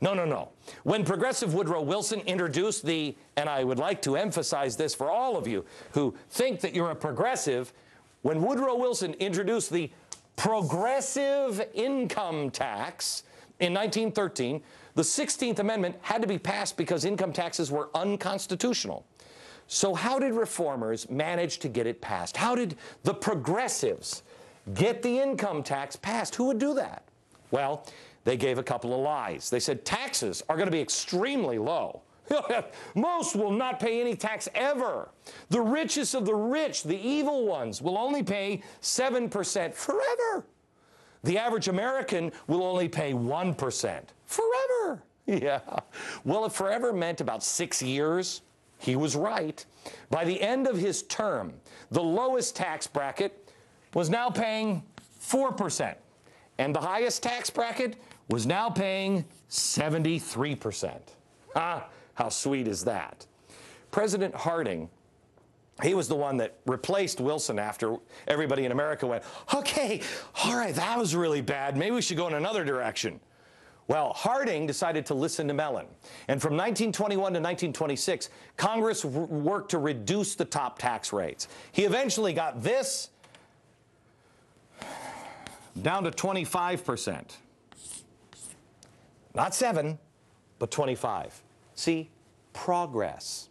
No, no, no. When Progressive Woodrow Wilson introduced the, and I would like to emphasize this for all of you who think that you're a progressive, when Woodrow Wilson introduced the progressive income tax in 1913, the 16th Amendment had to be passed because income taxes were unconstitutional. So how did reformers manage to get it passed? How did the progressives get the income tax passed? Who would do that? Well, they gave a couple of lies. They said taxes are going to be extremely low. Most will not pay any tax ever. The richest of the rich, the evil ones, will only pay 7% forever. The average American will only pay 1% forever. Yeah. Well, if forever meant about 6 years, he was right. By the end of his term, the lowest tax bracket was now paying 4%. And the highest tax bracket was now paying 73%. Ah, how sweet is that? President Harding, he was the one that replaced Wilson after everybody in America went, okay, all right, that was really bad. Maybe we should go in another direction. Well, Harding decided to listen to Mellon. And from 1921 to 1926, Congress worked to reduce the top tax rates. He eventually got this down to 25%. Not 7, but 25. See, progress.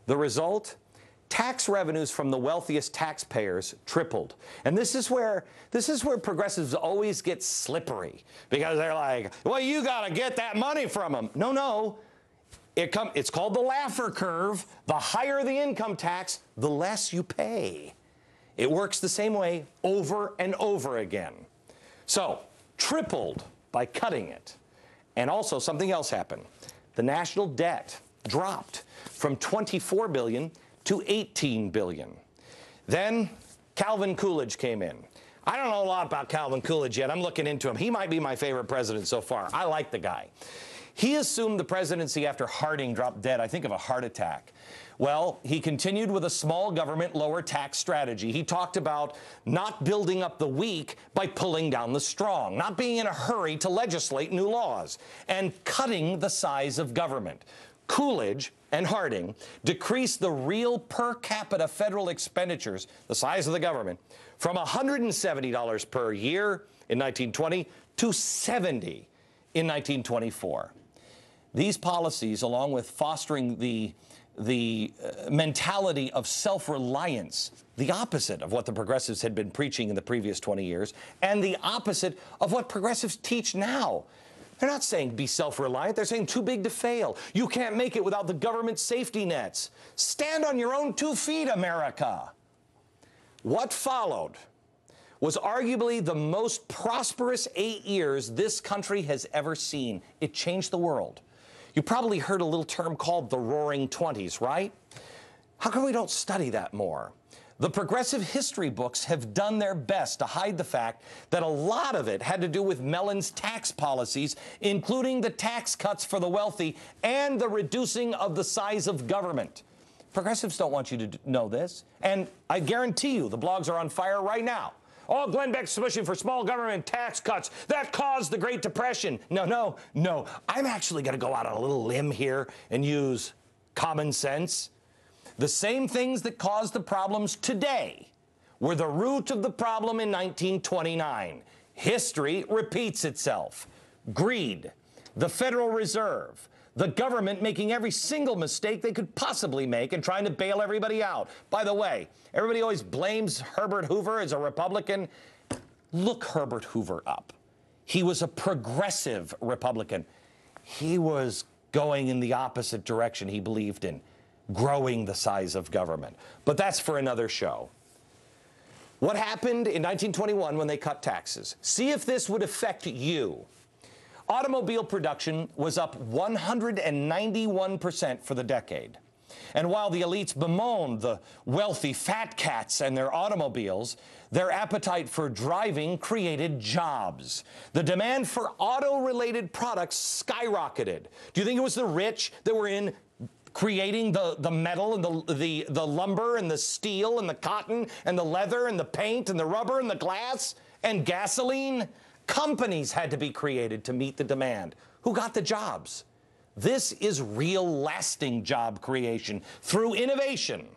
The result? Tax revenues from the wealthiest taxpayers tripled. And this is where progressives always get slippery, because they're like, well, you got to get that money from them. No, no. It's called the Laffer curve. The higher the income tax, the less you pay. It works the same way over and over again. So, tripled by cutting it. And also something else happened. The national debt dropped from $24 billion to $18 billion. Then Calvin Coolidge came in. I don't know a lot about Calvin Coolidge yet. I'm looking into him. He might be my favorite president so far. I like the guy. He assumed the presidency after Harding dropped dead, I think, of a heart attack. Well, he continued with a small government, lower tax strategy. He talked about not building up the weak by pulling down the strong, not being in a hurry to legislate new laws, and cutting the size of government. Coolidge and Harding decreased the real per capita federal expenditures, the size of the government, from $170 per year in 1920 to $70 in 1924. These policies, along with fostering the mentality of self-reliance, the opposite of what the progressives had been preaching in the previous 20 years, and the opposite of what progressives teach now. They're not saying be self-reliant. They're saying too big to fail. You can't make it without the government safety nets. Stand on your own 2 feet, America. What followed was arguably the most prosperous 8 years this country has ever seen. It changed the world. You probably heard a little term called the Roaring Twenties, right? How come we don't study that more? The progressive history books have done their best to hide the fact that a lot of it had to do with Mellon's tax policies, including the tax cuts for the wealthy and the reducing of the size of government. Progressives don't want you to know this, and I guarantee you the blogs are on fire right now. Oh, Glenn Beck's pushing for small government tax cuts. That caused the Great Depression. No, no, no. I'm actually going to go out on a little limb here and use common sense. The same things that caused the problems today were the root of the problem in 1929. History repeats itself. Greed, the Federal Reserve, the government making every single mistake they could possibly make and trying to bail everybody out. By the way, everybody always blames Herbert Hoover as a Republican. Look Herbert Hoover up. He was a progressive Republican. He was going in the opposite direction. He believed in growing the size of government. But that's for another show. What happened in 1921 when they cut taxes? See if this would affect you. Automobile production was up 191% for the decade. And while the elites bemoaned the wealthy fat cats and their automobiles, their appetite for driving created jobs. The demand for auto-related products skyrocketed. Do you think it was the rich that were in creating the metal and the lumber and the steel and the cotton and the leather and the paint and the rubber and the glass and gasoline? Companies had to be created to meet the demand. Who got the jobs? This is real lasting job creation through innovation.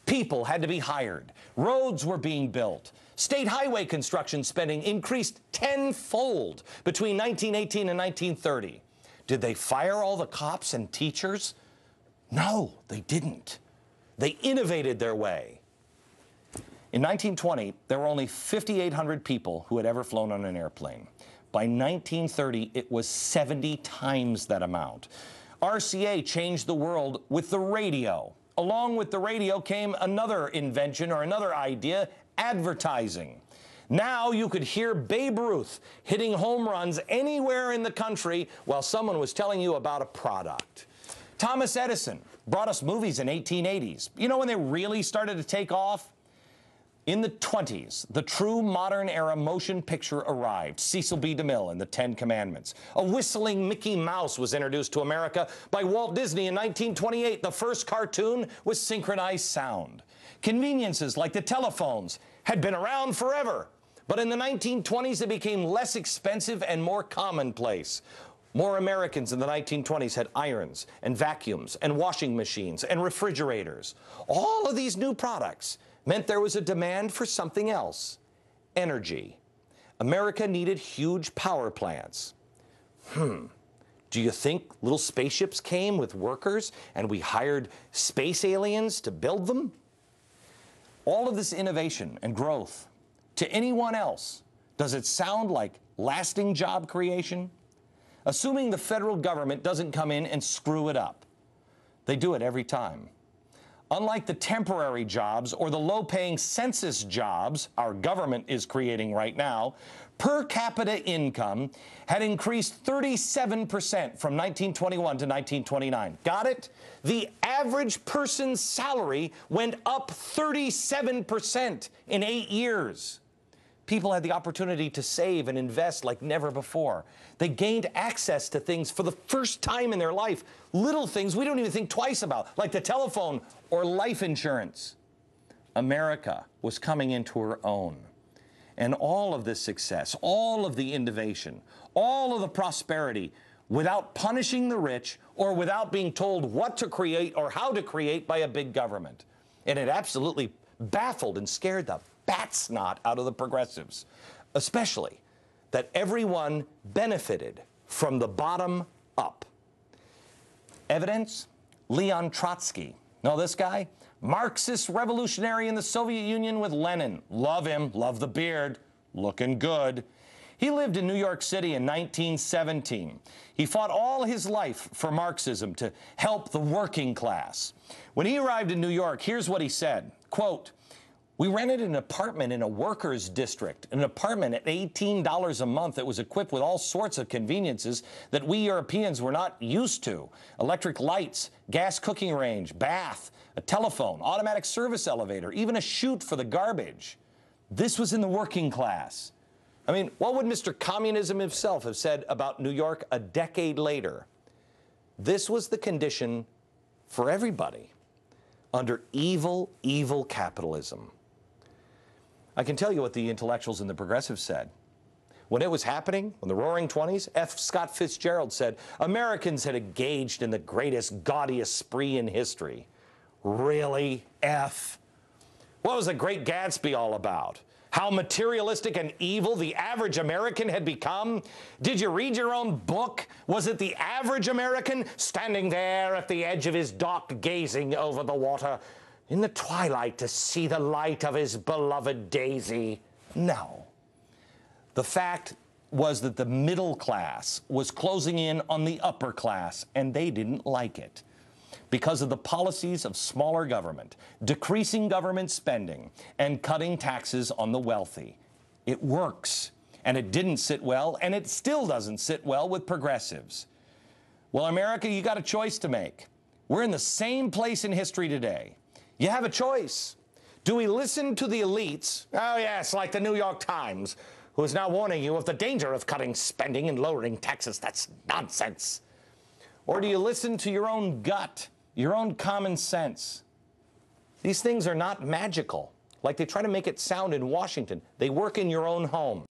People had to be hired. Roads were being built. State highway construction spending increased tenfold between 1918 and 1930. Did they fire all the cops and teachers? No, they didn't. They innovated their way. In 1920, there were only 5,800 people who had ever flown on an airplane. By 1930, it was 70 times that amount. RCA changed the world with the radio. Along with the radio came another invention or another idea, advertising. Now you could hear Babe Ruth hitting home runs anywhere in the country while someone was telling you about a product. Thomas Edison brought us movies in 1880s. You know when they really started to take off? In the 20s, the true modern era motion picture arrived. Cecil B. DeMille in The Ten Commandments. A whistling Mickey Mouse was introduced to America by Walt Disney in 1928. The first cartoon with synchronized sound. Conveniences like the telephones had been around forever, but in the 1920s they became less expensive and more commonplace. More Americans in the 1920s had irons and vacuums and washing machines and refrigerators. All of these new products meant there was a demand for something else, energy. America needed huge power plants. Do you think little spaceships came with workers and we hired space aliens to build them? All of this innovation and growth, to anyone else, does it sound like lasting job creation? Assuming the federal government doesn't come in and screw it up. They do it every time. Unlike the temporary jobs or the low-paying census jobs our government is creating right now, per capita income had increased 37% from 1921 to 1929. Got it? The average person's salary went up 37% in 8 years. People had the opportunity to save and invest like never before. They gained access to things for the first time in their life, little things we don't even think twice about, like the telephone or life insurance. America was coming into her own. And all of this success, all of the innovation, all of the prosperity, without punishing the rich or without being told what to create or how to create by a big government. And it absolutely baffled and scared the bat snot out of the progressives, especially that everyone benefited from the bottom up. Evidence? Leon Trotsky. Know this guy? Marxist revolutionary in the Soviet Union with Lenin. Love him, love the beard, looking good. He lived in New York City in 1917. He fought all his life for Marxism to help the working class. When he arrived in New York, here's what he said, quote, "We rented an apartment in a workers' district, an apartment at $18 a month that was equipped with all sorts of conveniences that we Europeans were not used to. Electric lights, gas cooking range, bath, a telephone, automatic service elevator, even a chute for the garbage. This was in the working class." I mean, what would Mr. Communism himself have said about New York a decade later? This was the condition for everybody under evil, evil capitalism. I can tell you what the intellectuals and the progressives said. When it was happening, when the Roaring '20s, F. Scott Fitzgerald said, Americans had engaged in the greatest, gaudiest spree in history. Really, F? What was the Great Gatsby all about? How materialistic and evil the average American had become? Did you read your own book? Was it the average American standing there at the edge of his dock gazing over the water in the twilight to see the light of his beloved Daisy? No. The fact was that the middle class was closing in on the upper class, and they didn't like it. Because of the policies of smaller government, decreasing government spending, and cutting taxes on the wealthy. It works, and it didn't sit well, and it still doesn't sit well with progressives. Well, America, you got a choice to make. We're in the same place in history today. You have a choice. Do we listen to the elites? Oh, yes, like the New York Times, who is now warning you of the danger of cutting spending and lowering taxes. That's nonsense. Or do you listen to your own gut, your own common sense? These things are not magical, like they try to make it sound in Washington. They work in your own home.